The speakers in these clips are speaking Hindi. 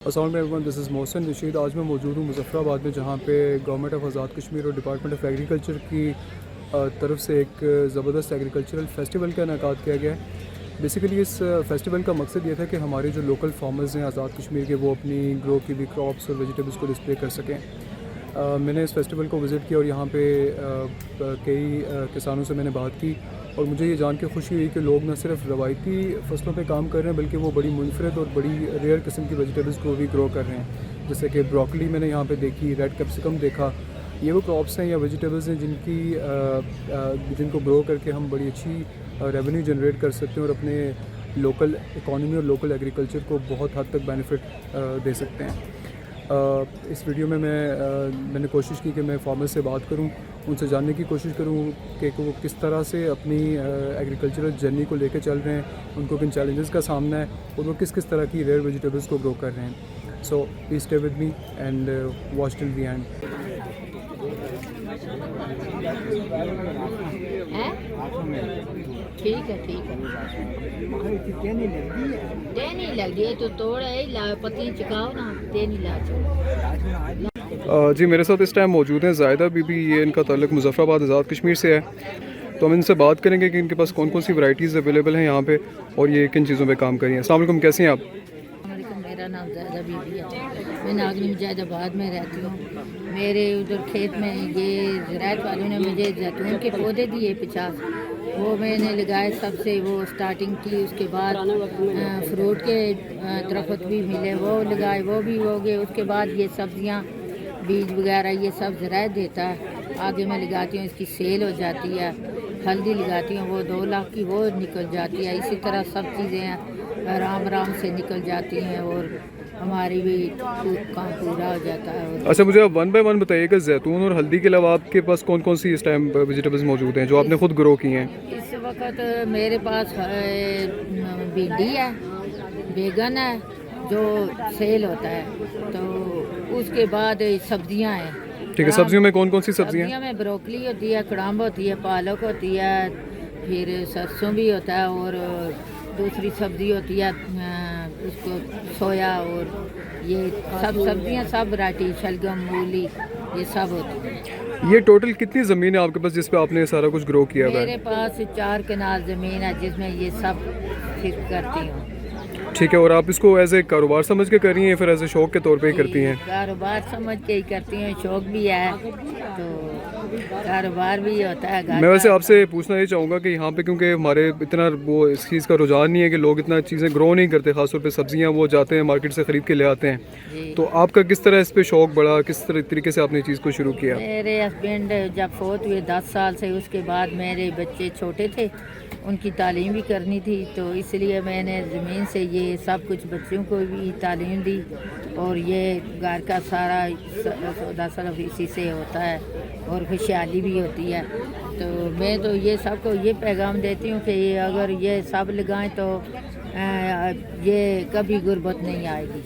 अस्सलाम वालेकुम, दिस इज़ मोहसिन रशीद। आज मैं मौजूद हूँ मुज़फ़्फ़राबाद में, जहाँ पे गवर्नमेंट ऑफ आज़ाद कश्मीर और डिपार्टमेंट ऑफ एग्रीकल्चर की तरफ से एक ज़बरदस्त एग्रीकल्चरल फेस्टिवल का इनेकाद किया गया है। बेसिकली इस फेस्टिवल का मकसद ये था कि हमारे जो लोकल फार्मर्स हैं आज़ाद कश्मीर के, वो अपनी ग्रो की हुई क्रॉप्स और वेजिटेबल्स को डिस्प्ले कर सकें। मैंने इस फेस्टिवल को विज़िट किया और यहाँ पे कई किसानों से मैंने बात की और मुझे ये जान के खुशी हुई कि लोग न सिर्फ रवायती फसलों पे काम कर रहे हैं, बल्कि वो बड़ी मुनफरद और बड़ी रेयर किस्म की वेजिटेबल्स को भी ग्रो कर रहे हैं। जैसे कि ब्रोकली मैंने यहाँ पे देखी, रेड कैप्सिकम देखा। ये वो क्रॉप्स हैं या वेजिटेबल्स हैं जिनको ग्रो करके हम बड़ी अच्छी रेवेन्यू जनरेट कर सकते हैं और अपने लोकल इकॉनमी और लोकल एग्रीकल्चर को बहुत हद तक बेनिफिट दे सकते हैं। इस वीडियो में मैंने कोशिश की कि मैं फार्मर्स से बात करूं, उनसे जानने की कोशिश करूं कि वो किस तरह से अपनी एग्रीकल्चरल जर्नी को लेकर चल रहे हैं, उनको किन चैलेंजेस का सामना है और वो किस किस तरह की रेयर वेजिटेबल्स को ग्रो कर रहे हैं। So please stay with me and watch till the end. ठीक है देनी लगी है तो तोड़ है ला पत्ती चुकाओ ना देनी ला जी, मेरे साथ इस टाइम मौजूद हैं ज़ाहिदा बीबी। ये इनका ताल्लुक़ मुज़फ़्फ़राबाद आज़ाद कश्मीर से है, तो हम इनसे बात करेंगे कि इनके पास कौन कौन सी वैरायटीज़ अवेलेबल हैं यहाँ पे और ये किन चीज़ों पे काम कर रही हैं। अस्सलाम वालेकुम, कैसी हैं आप? मेरा नाम ज़ाहिदा बीबी है। मैं नागनी मुजाहिदाबाद में रहती हूँ। मेरे उधर खेत में ये ज़राअत वालों ने मुझे जैतून के पौधे दिए 50, वो मैंने लगाए सबसे, वो स्टार्टिंग की। उसके बाद फ्रूट के दरख्त भी मिले, वो लगाए, वो भी हो गए। उसके बाद ये सब्जियां, बीज वगैरह ये सब ज़राअत देता है। आगे मैं लगाती हूँ, इसकी सेल हो जाती है। हल्दी लगाती हूँ, वो 2 लाख की वो निकल जाती है। इसी तरह सब चीज़ें आराम आराम से निकल जाती हैं और हमारी भी काम पूरा हो जाता है। अच्छा, मुझे आप वन बाय वन बताइएगा, जैतून और हल्दी के अलावा आपके पास कौन कौन सी इस टाइम वेजिटेबल्स मौजूद हैं जो आपने खुद ग्रो की हैं? इस वक्त मेरे पास भिंडी है, बैगन है जो सेल होता है, तो उसके बाद सब्जियां हैं। ठीक है, सब्जियों में कौन कौन सी सब्जियां? सब्जियों में ब्रोकली होती है, कड़ाम होती है, पालक होती है, फिर सरसों भी होता है और दूसरी सब्जी होती है उसको सोया, और ये सब सब्जियां, सब वैरायटी, शलगम, मूली, ये सब होती है। ये टोटल कितनी ज़मीन है आपके पास जिस पे आपने सारा कुछ ग्रो किया हुआ है? मेरे पास 4 कनाल ज़मीन है जिसमें ये सब फिर करती हूँ। ठीक है, और आप इसको एज ए कारोबार समझ के कर रही हैं फिर एज ए शौक के तौर पे ही करती हैं? कारोबार समझ के ही करती हैं, शौक भी है तो कारोबार भी होता है। मैं वैसे आपसे पूछना ये चाहूँगा कि यहाँ पे क्योंकि हमारे इतना वो इस चीज़ का रुझान नहीं है कि लोग इतना चीज़ें ग्रो नहीं करते, खासतौर पे सब्जियाँ वो जाते हैं मार्केट से ख़रीद के ले आते हैं, तो आपका किस तरह इस पे शौक बढ़ा, किस तरीके से आपने इस चीज़ को शुरू किया? मेरे हस्बैंड जब फोत हुए 10 साल से, उसके बाद मेरे बच्चे छोटे थे, उनकी तालीम भी करनी थी, तो इसलिए मैंने ज़मीन से ये सब कुछ बच्चों को भी तालीम दी और ये घर का सारा सौदा सर्फ इसी से होता है और खुशहाली भी होती है। तो मैं तो ये सबको ये पैगाम देती हूँ कि अगर ये सब लगाएं तो ये कभी गुर्बत नहीं आएगी।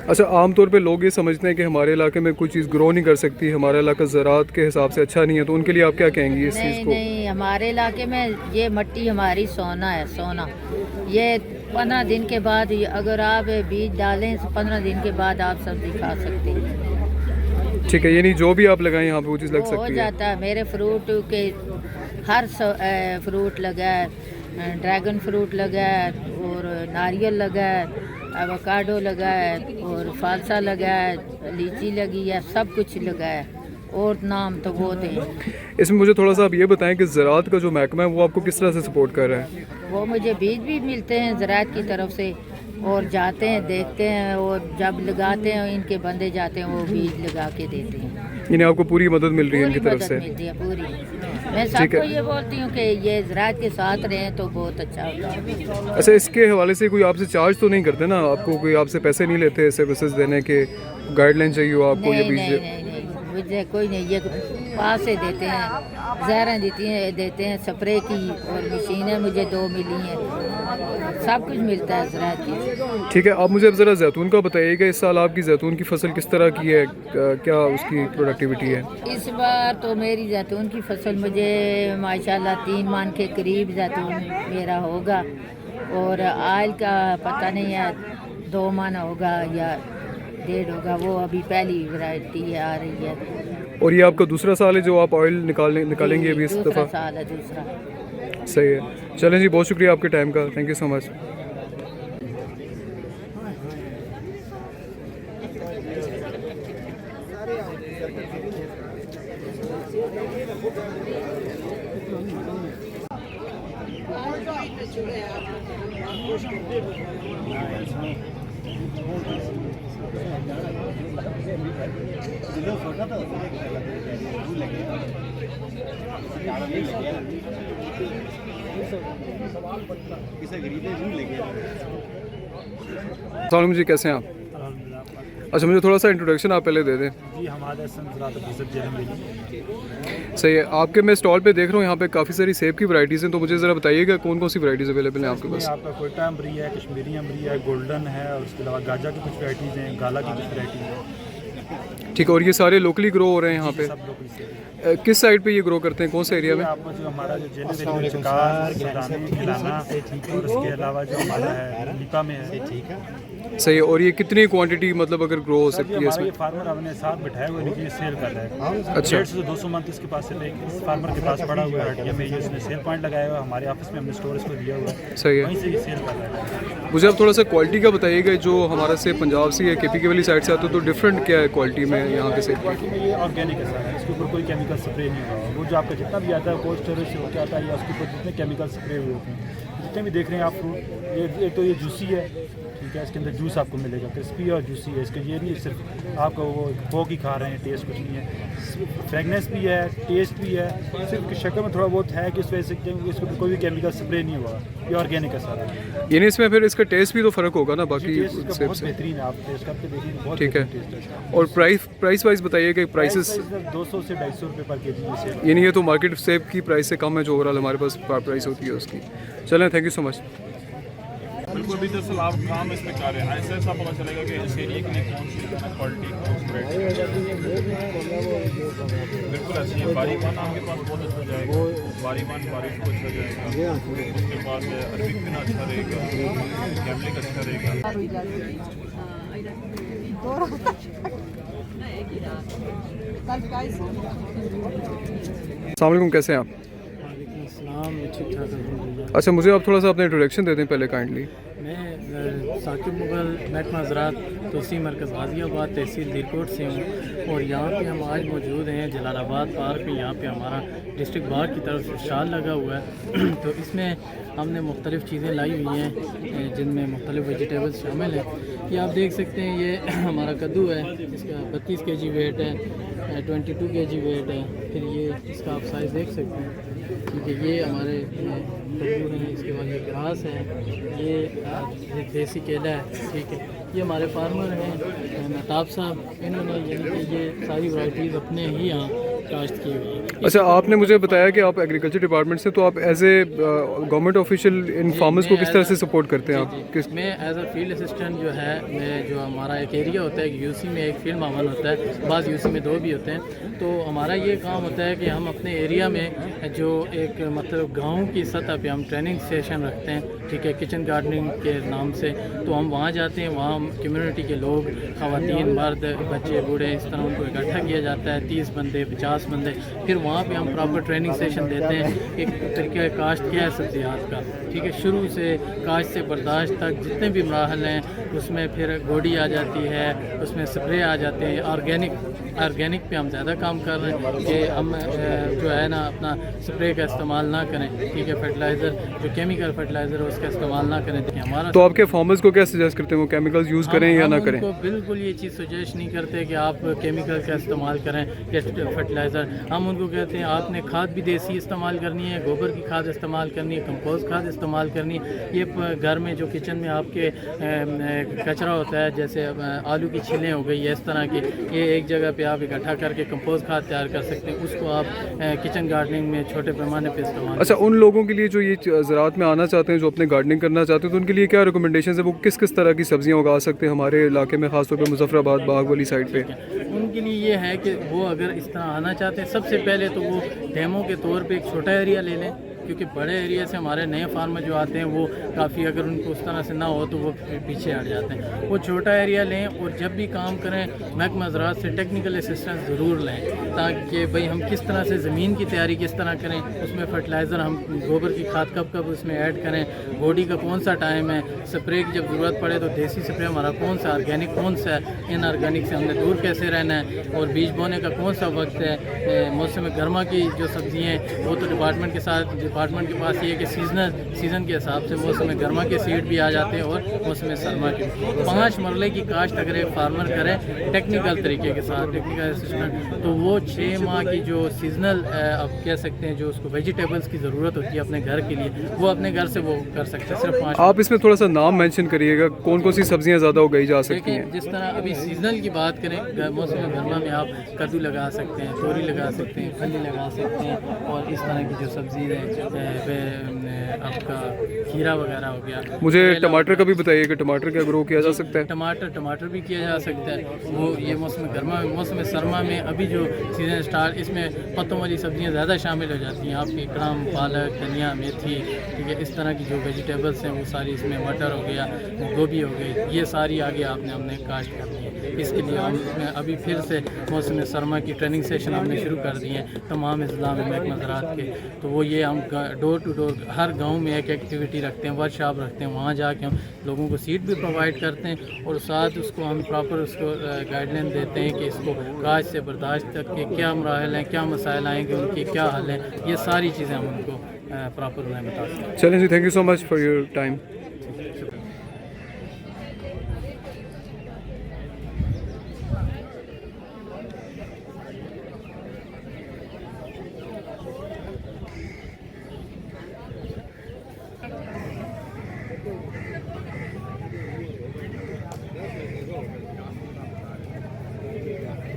अच्छा, आमतौर पे लोग ये समझते हैं कि हमारे इलाके में कोई चीज़ ग्रो नहीं कर सकती, हमारा इलाका ज़राअत के हिसाब से अच्छा नहीं है, तो उनके लिए आप क्या कहेंगी इस चीज़ को? नहीं, हमारे इलाके में ये मिट्टी हमारी सोना है, सोना। ये 15 दिन के बाद अगर आप बीज डालें तो 15 दिन के बाद आप सब्जी खा सकते हैं। ठीक है, यानी जो भी आप लगाएं यहाँ पे वो चीज़ लग सकती है? हो जाता है। मेरे फ्रूट के हर फ्रूट लगा है, ड्रैगन फ्रूट लगा है और नारियल लगा है, एवोकाडो लगा है और फालसा लगा है, लीची लगी है, सब कुछ लगा है और नाम तो बहुत हैं। इसमें मुझे थोड़ा सा आप ये बताएं कि ज़राअत का जो महकमा है वो आपको किस तरह से सपोर्ट कर रहा है? वो मुझे बीज भी मिलते हैं ज़राअत की तरफ से और जाते हैं, देखते हैं, और जब लगाते हैं इनके बंदे जाते हैं, वो बीज लगा के देते हैं। यानी आपको पूरी मदद मिल रही है इनकी तरफ से? मिलती है पूरी। मैं सबको ये बोलती हूँ कि ये ज़राअत के साथ रहें तो बहुत अच्छा होता है। अच्छा, इसके हवाले से कोई आपसे चार्ज तो नहीं करते ना? आपको कोई आपसे पैसे नहीं लेते सर्विसेज देने के? गाइडलाइन चाहिए हो आपको ये बीज? नहीं, मुझे कोई नहीं, ये पास से देते हैं, ज़हरें देते हैं स्प्रे की, और मशीनें मुझे 2 मिली हैं, सब कुछ मिलता है ज़राअत की। ठीक है, आप मुझे अब ज़रा जैतून का बताइएगा, इस साल आपकी जैतून की फसल किस तरह की है, क्या उसकी प्रोडक्टिविटी है? इस बार तो मेरी जैतून की फसल मुझे माशाल्लाह 3 मन के करीब जैतून मेरा होगा, और आयल का पता नहीं है 2 मन होगा या डेढ़ होगा, वो अभी पहली वैरायटी है आ रही है। और ये आपका दूसरा साल है जो आप ऑयल निकालेंगे अभी इस दूसरा दफ़ा? साल है दूसरा। सही है, चलें जी, बहुत शुक्रिया आपके टाइम का, थैंक यू सो मच। अस्सलाम जी, कैसे हैं आप? अच्छा, मुझे थोड़ा सा इंट्रोडक्शन आप पहले दे दें। जी, हमारे सही है, आपके मैं स्टॉल पे देख रहा हूँ यहाँ पे काफ़ी सारी सेब की वैरायटीज़ हैं, तो मुझे ज़रा बताइएगा कौन कौन सी वैरायटीज़ अवेलेबल हैं आपके पास? आपका कोयटा अम्बरी है, कश्मीरी अम्बरी है, गोल्डन है, और उसके अलावा गाजा की कुछ वैराइटीज़ हैं, गाला की कुछ वैराइटी है। ठीक है, और ये सारे लोकली ग्रो हो रहे हैं यहाँ पे? सब लोग इससे किस साइड पे ये ग्रो करते हैं, कौन सा एरिया में? आपको जो हमारा जो जेल चिकार, खिलाना, और उसके अलावा जो हमारा है लिपा में है। ठीक है, सही है, और ये कितनी क्वांटिटी मतलब अगर ग्रो हो सकती है हमारा इसमें? ये फार्मर अपने साथ बैठाए हुए लेकिन सेल कर रहा है। अच्छा। 150 से 200 मंथ इसके पास से इस फार्मर के पास पड़ा हुआ है हटिया में, ये उसने सेल पॉइंट लगाया हुआ है, हमारे ऑफिस में हमने स्टोर इसको दिया हुआ है, सही है, वहीं से ये सेल कर रहा है। मुझे अब थोड़ा सा क्वालिटी का बताइएगा, जो हमारा से पंजाब से या केपी के वाली साइड से आता है तो डिफरेंट क्या है क्वालिटी में यहाँ पे से? क्वालिटी में ये ऑर्गेनिक है सारा, इसके ऊपर कोई केमिकल स्प्रे नहीं हुआ। वो जो आपका जितना भी आता है कोल्ड स्टोरेज से होकर आता है, या उसके ऊपर जितने केमिकल स्प्रे हुए होते हैं, जितने भी देख रहे हैं आप फ्रूट, ये तो ये जूसी है, ठीक है, इसके अंदर जूस आपको मिलेगा, क्रिस्पी और जूसी है। इसका ये नहीं सिर्फ आपका वो फोक ही खा रहे हैं, टेस्ट कुछ नहीं है, फ्रेगनेंस भी है, टेस्ट भी है, सिर्फ शक्ल में थोड़ा बहुत है कि उस वजह से इसको कोई भी केमिकल स्प्रे नहीं हुआ, ये ऑर्गेनिक है सारा। यानी इसमें फिर इसका टेस्ट भी तो फ़र्क होगा ना बाकी टेस्ट इसका सेब बहुत से? बेहतरीन है, आप टेस्ट करके देखिए, बहुत ठीक है, बेहतरीन टेस्ट है। और प्राइस वाइज बताइएगा प्राइसेस? 200 से 250 रुपये पर के जी ये सेब। यानी ये तो मार्केट सेब की प्राइस से कम है जो ओवरऑल हमारे पास प्राइस होती है उसकी। चलें, थैंक यू सो मच। बिल्कुल भी दरअसल आप काम इसमें कर रहे हैं, ऐसा पता चलेगा कि इस एरिया के लिए कौन सी क्वालिटी बिल्कुल ऐसी है। बारी वन आपके पास बहुत अच्छा जाएगा, बारी वन बारिश को अच्छा जाएगा, उसके बाद अरबिक बिना अच्छा रहेगा, कैमलिक अच्छा रहेगा। अस्सलाम वालेकुम, कैसे हैं आप? ठीक ठाक अलहमदिल्ला। अच्छा, मुझे आप थोड़ा सा अपना इंट्रोडक्शन दे दें पहले काइंडली। मैं साकिब मुगल महकमा ज़राअत तोसी मरकज़ गाज़ियाबाद तहसील दीरकोट से हूँ, और यहाँ पे हम आज मौजूद हैं जलालाबाद पार्क में। यहाँ पे हमारा डिस्ट्रिक्ट बाग की तरफ से स्टॉल लगा हुआ है, तो इसमें हमने मुख्तलिफ़ चीज़ें लाई हुई हैं जिनमें मुख्तलिफ़ वेजिटेबल्स शामिल हैं। ये आप देख सकते हैं, ये हमारा कद्दू है, इसका 32 kg वेट है, 22 kg वेट है। फिर ये इसका आप साइज़ देख सकते हैं, ठीक है। ये हमारे कद्दू हैं, इसके बाद ये घास है, ये देसी केला है, ठीक है। ये हमारे फार्मर हैं महताब साहब, इन्होंने यानी कि ये सारी वैराइटीज़ अपने ही यहाँ काश्त की हुई है। अच्छा, आपने मुझे बताया कि आप एग्रीकल्चर डिपार्टमेंट से, तो आप एज ए गवर्नमेंट ऑफिशियल इन फार्मर्स को किस तरह से सपोर्ट करते हैं? आप किस? मैं एज अ फील्ड असिस्टेंट जो है, मैं जो हमारा एक एरिया होता है, यूसी में एक फील्ड मामन होता है, बाज़ यूसी में 2 भी होते हैं। तो हमारा ये काम होता है कि हम अपने एरिया में जो एक मतलब गाँव की सतह पे हम ट्रेनिंग सेशन रखते हैं, ठीक है, किचन गार्डनिंग के नाम से। तो हम वहाँ जाते हैं, वहाँ कम्युनिटी के लोग, ख़वातीन, मर्द, बच्चे, बूढ़े, इस तरह उनको इकट्ठा किया जाता है, 30 बंदे 50 बंदे। फिर वहाँ पे हम प्रॉपर ट्रेनिंग सेशन देते हैं, एक तरीके काश्त क्या है सब्ज़ियात का, ठीक है, शुरू से काश्त से बर्दाश्त तक जितने भी मराहल हैं, उसमें फिर गोडी आ जाती है, उसमें स्प्रे आ जाते हैं। ऑर्गेनिक पे हम ज़्यादा काम कर रहे हैं कि हम जो है ना अपना स्प्रे का इस्तेमाल ना करें, ठीक है, फर्टिलाइज़र जो केमिकल फर्टिलाइज़र है उसका इस्तेमाल ना करें। देखिए हमारा तो आपके फार्मर्स को क्या सजेस्ट करते हैं, वो केमिकल्स यूज़ करें या ना करें? बिल्कुल ये चीज़ सजेस्ट नहीं करते कि आप केमिकल का इस्तेमाल करें या फर्टिलाइज़र। हम उनको कहते हैं आपने खाद भी देसी इस्तेमाल करनी है, गोबर की खाद इस्तेमाल करनी है, कंपोस्ट खाद इस्तेमाल करनी है। ये घर में जो किचन में आपके कचरा होता है, जैसे आलू की छिलें हो गई, इस तरह की, ये एक जगह पे आप इकट्ठा करके कंपोस्ट खाद तैयार कर सकते हैं, उसको आप किचन गार्डनिंग में छोटे पैमाने पे इस्तेमाल। अच्छा, उन लोगों के लिए जो ये ज़राअत में आना चाहते हैं, जो अपने गार्डनिंग करना चाहते हैं, तो उनके लिए क्या रिकमेंडेशन है? वो किस किस तरह की सब्जियां उगा सकते हैं हमारे इलाके में, खासतौर पे मुजफ्फराबाद बाग वाली साइड पे? उनके लिए ये है कि वो अगर इस तरह आना चाहते हैं, सबसे पहले तो वो डेमो के तौर पे एक छोटा एरिया ले लें, क्योंकि बड़े एरिया से हमारे नए फार्मर जो आते हैं वो काफ़ी, अगर उनको उस तरह से ना हो तो वो पीछे हट जाते हैं। वो छोटा एरिया लें और जब भी काम करें महकमा ज़राअत से टेक्निकल असिस्टेंस ज़रूर लें, ताकि भाई हम किस तरह से ज़मीन की तैयारी किस तरह करें, उसमें फर्टिलाइज़र हम गोबर की खाद कब कब उसमें ऐड करें, बॉडी का कौन सा टाइम है, स्प्रे की जब ज़रूरत पड़े तो देसी स्प्रे हमारा कौन सा, ऑर्गेनिक कौन सा है, इनऑर्गेनिक से हमने दूर कैसे रहना है, और बीज बोने का कौन सा वक्त है। मौसम गर्मा की जो सब्ज़ियाँ हैं वो तो डिपार्टमेंट के पास ये है कि सीज़न के हिसाब से मौसम गर्मा के सीड भी आ जाते हैं और मौसम सरमा के। 5 मरले की काश्त अगर एक फार्मर करे टेक्निकल तरीके के साथ, टेक्निकल असिस्टेंट, तो वो 6 माह की जो सीजनल आप कह सकते हैं जो उसको वेजिटेबल्स की ज़रूरत होती है अपने घर के लिए, वो अपने घर से वो कर सकते हैं सिर्फ 5। आप इसमें थोड़ा सा नाम मेंशन करिएगा, कौन कौन सी सब्जियां ज़्यादा उगाई जा सकती देखिए हैं? जिस तरह अभी सीजनल की बात करें, मौसम गर्मा में आप कद्दू लगा सकते हैं, तोरी लगा सकते हैं, फली लगा सकते हैं, और इस तरह की जो सब्ज़ी है आपका खीरा वगैरह हो गया। मुझे टमाटर का भी बताइए कि टमाटर क्या ग्रो किया जा सकता है? टमाटर भी किया जा सकता है। वो ये मौसम गर्मा में, मौसम सरमा में अभी जो सीज़न स्टार्ट, इसमें पत्तों वाली सब्जियां ज़्यादा शामिल हो जाती हैं, आपकी कड़म, पालक, धनिया, मेथी, ठीक है, इस तरह की जो वेजिटेबल्स हैं वो सारी इसमें, मटर हो गया, गोभी हो गई, ये सारी आगे आपने हमने काश्त करनी है। इसके लिए हम अभी फिर से मौसम सरमा की ट्रेनिंग सेशन हमने शुरू कर दिए हैं तमाम अज़ला में महकमा ज़राअत के। तो वो ये हम डोर टू डोर हर गांव में एक एक्टिविटी रखते हैं, वर्कशॉप रखते हैं, वहाँ जाके हम लोगों को सीट भी प्रोवाइड करते हैं और साथ उसको हम प्रॉपर उसको गाइडलाइन देते हैं कि इसको काश्त से बर्दाश्त तक के क्या मराहल हैं, क्या मसाइल आएंगे, उनके क्या हल हैं, ये सारी चीज़ें हम उनको प्रॉपर बताते हैं। चलें जी, thank you so much for your time.